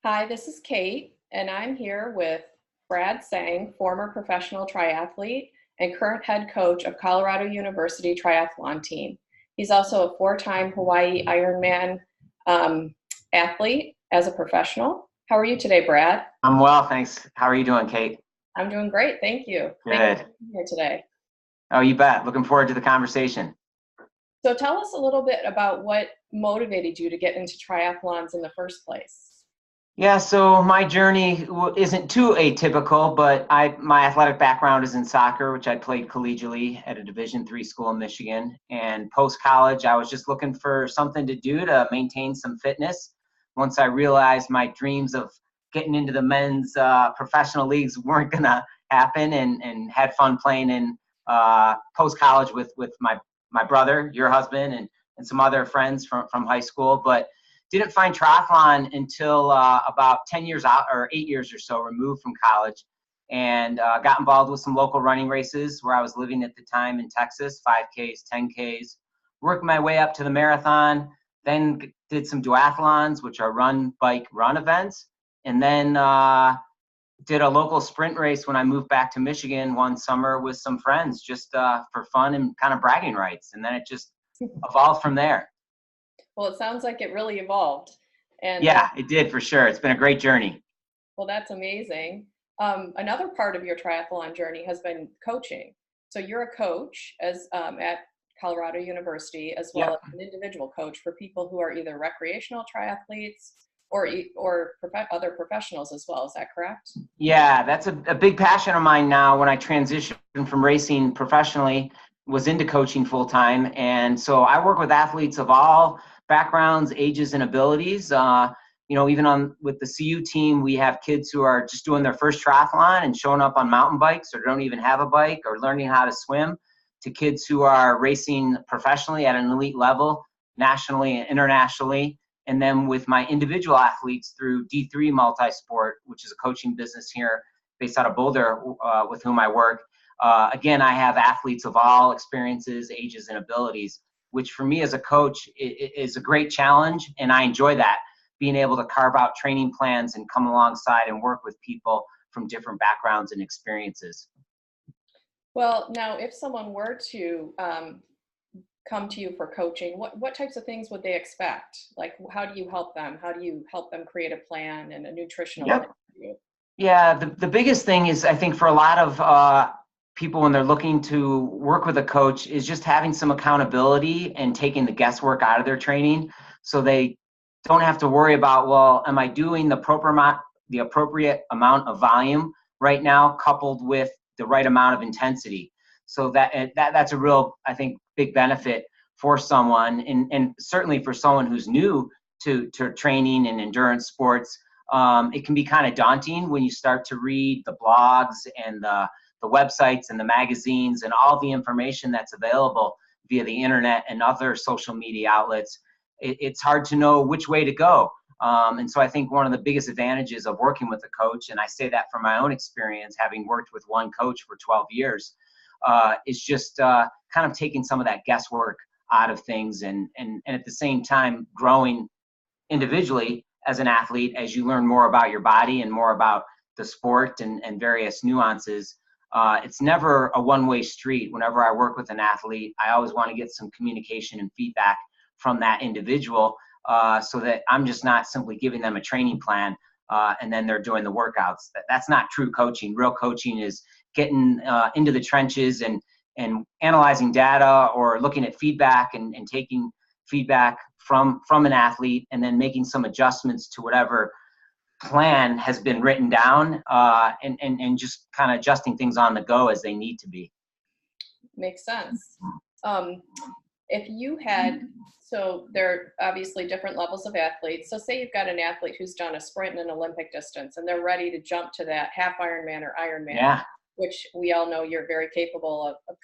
Hi, this is Kate, and I'm here with Brad Seng, former professional triathlete and current head coach of Colorado University Triathlon Team. He's also a four-time Hawaii Ironman um, athlete as a professional. How are you today, Brad? I'm well, thanks. How are you doing, Kate? I'm doing great, thank you. Thank you Good. for being here today. Oh, you bet. Looking forward to the conversation. So tell us a little bit about what motivated you to get into triathlons in the first place. Yeah, so my journey isn't too atypical, but my athletic background is in soccer, which I played collegiately at a Division III school in Michigan. And post college, I was just looking for something to do to maintain some fitness. Once I realized my dreams of getting into the men's professional leagues weren't gonna happen, and had fun playing in post college with my brother, your husband, and some other friends from high school, but didn't find triathlon until about 10 years out, or 8 years or so removed from college, and got involved with some local running races where I was living at the time in Texas, 5Ks, 10Ks, worked my way up to the marathon, then did some duathlons, which are run, bike, run events, and then did a local sprint race when I moved back to Michigan one summer with some friends, just for fun and kind of bragging rights. And then it just evolved from there. Well, it sounds like it really evolved. And Yeah, it did for sure. It's been a great journey. Well, that's amazing. Another part of your triathlon journey has been coaching. So you're a coach at Colorado University, as well Yep. as an individual coach for people who are either recreational triathletes or other professionals as well. Is that correct? Yeah, that's a big passion of mine now. When I transitioned from racing professionally, was into coaching full time. And so I work with athletes of all backgrounds, ages, and abilities. Even on with the CU team, we have kids who are just doing their first triathlon and showing up on mountain bikes or don't even have a bike or learning how to swim, to kids who are racing professionally at an elite level, nationally and internationally. And then with my individual athletes through D3 Multisport, which is a coaching business here based out of Boulder, with whom I work. Again, I have athletes of all experiences, ages, and abilities, which for me as a coach is a great challenge, and I enjoy that, being able to carve out training plans and come alongside and work with people from different backgrounds and experiences. Well, now, if someone were to come to you for coaching, what types of things would they expect? Like, how do you help them? How do you help them create a plan and a nutritional plan Yep. for you? Yeah, the biggest thing is, I think, for a lot of people when they're looking to work with a coach, is just having some accountability and taking the guesswork out of their training, so they don't have to worry about, well, am I doing the appropriate amount of volume right now, coupled with the right amount of intensity. So that's a real, I think, big benefit for someone, and certainly for someone who's new to training and endurance sports. It can be kind of daunting when you start to read the blogs and the websites and the magazines and all the information that's available via the internet and other social media outlets. It's hard to know which way to go. And so I think one of the biggest advantages of working with a coach, and I say that from my own experience, having worked with one coach for 12 years, is just kind of taking some of that guesswork out of things, and at the same time growing individually as an athlete as you learn more about your body and more about the sport and various nuances. It's never a one-way street. Whenever I work with an athlete, I always want to get some communication and feedback from that individual, so that I'm just not simply giving them a training plan and then they're doing the workouts. That's not true coaching. Real coaching is getting into the trenches and analyzing data, or looking at feedback and taking feedback from an athlete, and then making some adjustments to whatever plan has been written down, and just kind of adjusting things on the go as they need to be. Makes sense. Um, if you had, so there are obviously different levels of athletes. So say you've got an athlete who's done a sprint and an Olympic distance, and they're ready to jump to that half Ironman or Ironman, Yeah. which we all know you're very capable of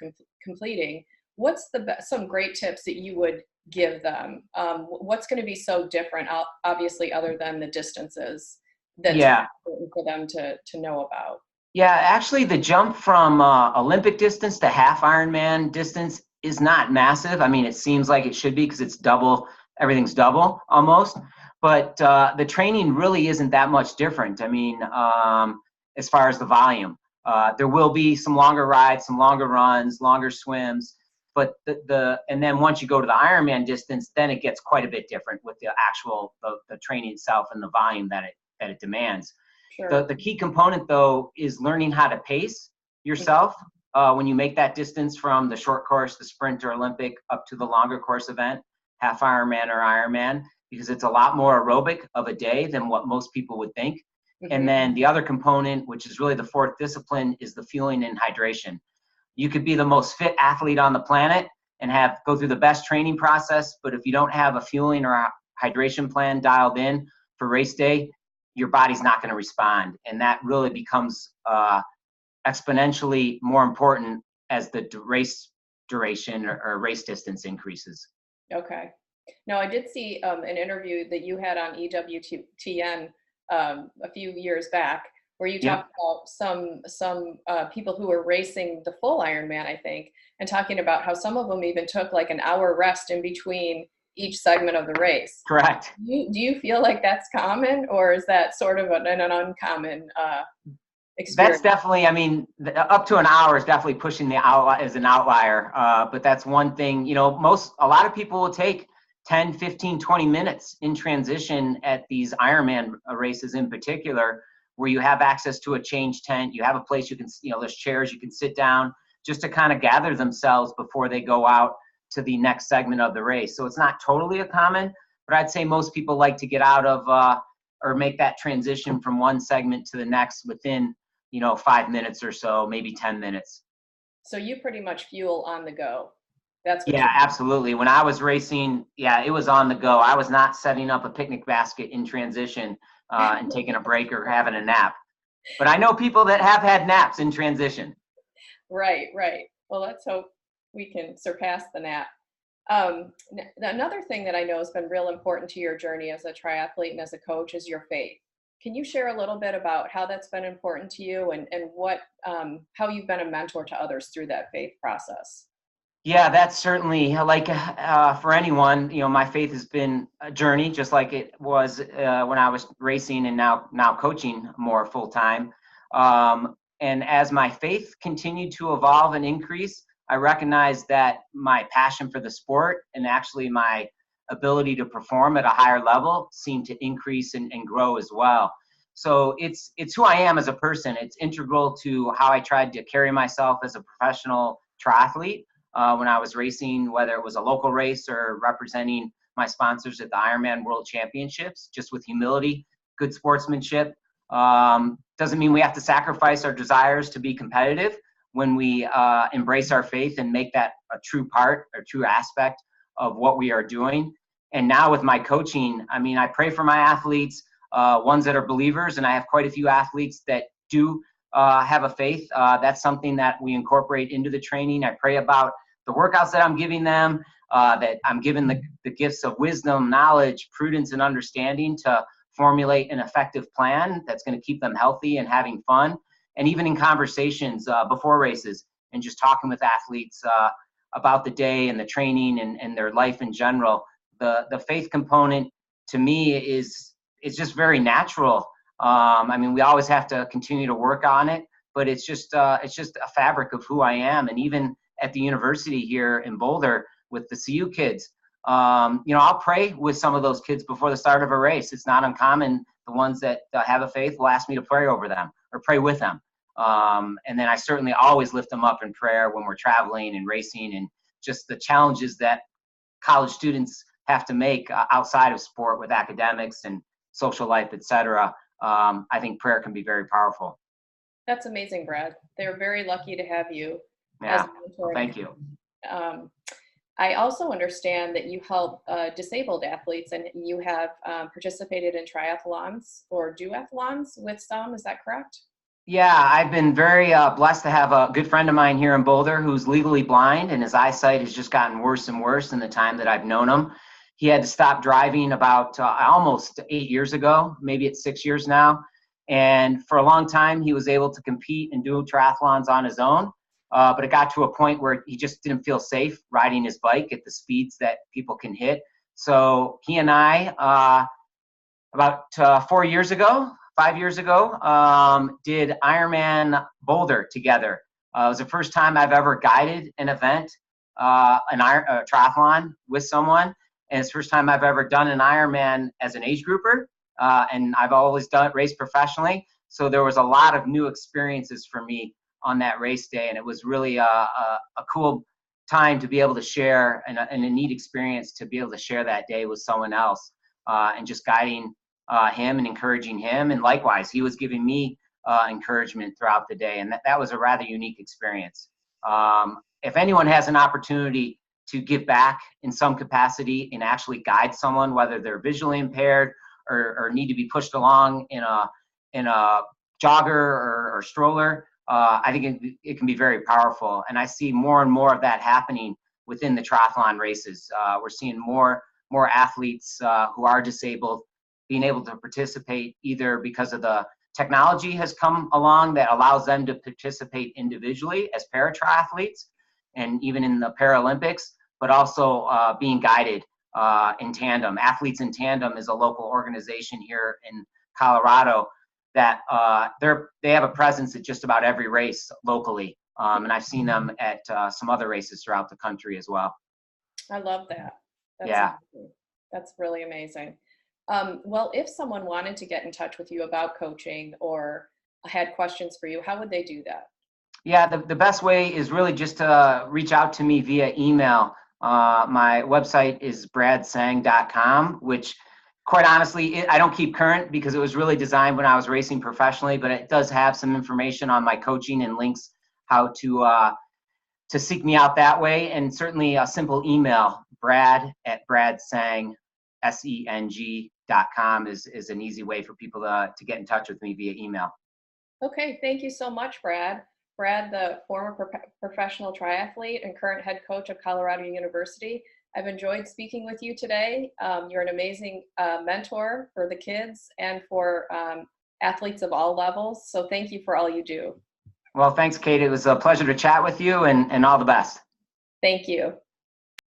completing. What's some great tips that you would give them? What's going to be so different, obviously, other than the distances, that's Yeah. important for them to know about? Yeah, actually, the jump from Olympic distance to half Ironman distance is not massive. I mean, it seems like it should be because it's double, everything's double almost. but the training really isn't that much different. I mean, as far as the volume, there will be some longer rides, some longer runs, longer swims, but and then once you go to the Ironman distance, then it gets quite a bit different with the actual the training itself and the volume that it demands. Sure. The key component though is learning how to pace yourself when you make that distance from the short course, the sprint or Olympic, up to the longer course event, half Ironman or Ironman, because it's a lot more aerobic of a day than what most people would think. And then the other component, which is really the fourth discipline, is the fueling and hydration. You could be the most fit athlete on the planet and go through the best training process, but if you don't have a fueling or a hydration plan dialed in for race day, your body's not going to respond. And that really becomes exponentially more important as the race duration or race distance increases. Okay. Now, I did see an interview that you had on EWTN a few years back, where you talked about some people who were racing the full Ironman, I think, and talking about how some of them even took like an hour rest in between each segment of the race. Correct. Do you feel like that's common, or is that sort of an uncommon experience? That's definitely, I mean, up to an hour is definitely pushing the outlier as an outlier. But that's one thing, you know, a lot of people will take 10, 15, 20 minutes in transition at these Ironman races in particular, where you have access to a change tent, you have a place you can, you know, there's chairs you can sit down just to kind of gather themselves before they go out to the next segment of the race. So it's not totally a common, but I'd say most people like to get out of or make that transition from one segment to the next within, you know, 5 minutes or so, maybe 10 minutes. So you pretty much fuel on the go. That's what Yeah, absolutely. When I was racing, yeah, it was on the go. I was not setting up a picnic basket in transition and taking a break or having a nap. But I know people that have had naps in transition. Right, right. Well, let's hope we can surpass the nap. Another thing that I know has been real important to your journey as a triathlete and as a coach is your faith. Can you share a little bit about how that's been important to you and what how you've been a mentor to others through that faith process? Yeah, that's certainly like for anyone, you know, my faith has been a journey, just like it was when I was racing and now coaching more full time. And as my faith continued to evolve and increase, I recognized that my passion for the sport and actually my ability to perform at a higher level seemed to increase and grow as well. So it's who I am as a person. It's integral to how I tried to carry myself as a professional triathlete. When I was racing, whether it was a local race or representing my sponsors at the Ironman World Championships, just with humility, good sportsmanship. Doesn't mean we have to sacrifice our desires to be competitive when we embrace our faith and make that a true part or true aspect of what we are doing. And now with my coaching, I mean, I pray for my athletes, ones that are believers, and I have quite a few athletes that do have a faith. That's something that we incorporate into the training. I pray about the workouts that I'm giving them, that I'm given the gifts of wisdom, knowledge, prudence, and understanding to formulate an effective plan that's going to keep them healthy and having fun. And even in conversations before races and just talking with athletes about the day and the training and their life in general, the faith component to me is just very natural. I mean, we always have to continue to work on it, but it's just a fabric of who I am. And even at the university here in Boulder with the CU kids, you know, I'll pray with some of those kids before the start of a race. It's not uncommon. The ones that have a faith will ask me to pray over them or pray with them. And then I certainly always lift them up in prayer when we're traveling and racing and just the challenges that college students have to make outside of sport with academics and social life, etc. I think prayer can be very powerful. That's amazing, Brad. They're very lucky to have you as Yeah, a mentor. thank you. I also understand that you help disabled athletes and you have participated in triathlons or duathlons with some, is that correct? Yeah, I've been very blessed to have a good friend of mine here in Boulder who's legally blind, and his eyesight has just gotten worse and worse in the time that I've known him. He had to stop driving about almost 8 years ago, maybe it's 6 years now. And for a long time, he was able to compete and do triathlons on his own. But it got to a point where he just didn't feel safe riding his bike at the speeds that people can hit. So he and I about 5 years ago, did Ironman Boulder together. It was the first time I've ever guided an event, a triathlon with someone, and it's the first time I've ever done an Ironman as an age grouper, and I've always raced professionally, so there was a lot of new experiences for me on that race day, and it was really a cool time to be able to share, and a neat experience to be able to share that day with someone else, and just guiding him and encouraging him, and likewise he was giving me encouragement throughout the day, and that was a rather unique experience. If anyone has an opportunity to give back in some capacity and actually guide someone, whether they're visually impaired or need to be pushed along in a jogger or stroller, I think it can be very powerful, and I see more and more of that happening within the triathlon races. We're seeing more athletes who are disabled being able to participate, either because of the technology has come along that allows them to participate individually as para-triathletes and even in the Paralympics, but also being guided in tandem. Athletes in Tandem is a local organization here in Colorado that they have a presence at just about every race locally, and I've seen them at some other races throughout the country as well. I love that. That's Yeah. amazing. That's really amazing. Well, if someone wanted to get in touch with you about coaching or had questions for you, how would they do that? Yeah, the best way is really just to reach out to me via email. My website is bradseng.com, which quite honestly, I don't keep current because it was really designed when I was racing professionally, but it does have some information on my coaching and links how to seek me out that way. And certainly a simple email, brad@bradseng.com is an easy way for people to get in touch with me via email. Okay, thank you so much, Brad. Brad, the former professional triathlete and current head coach of Colorado University. I've enjoyed speaking with you today. You're an amazing mentor for the kids and for athletes of all levels. So thank you for all you do. Well, thanks, Kate. It was a pleasure to chat with you, and all the best. Thank you.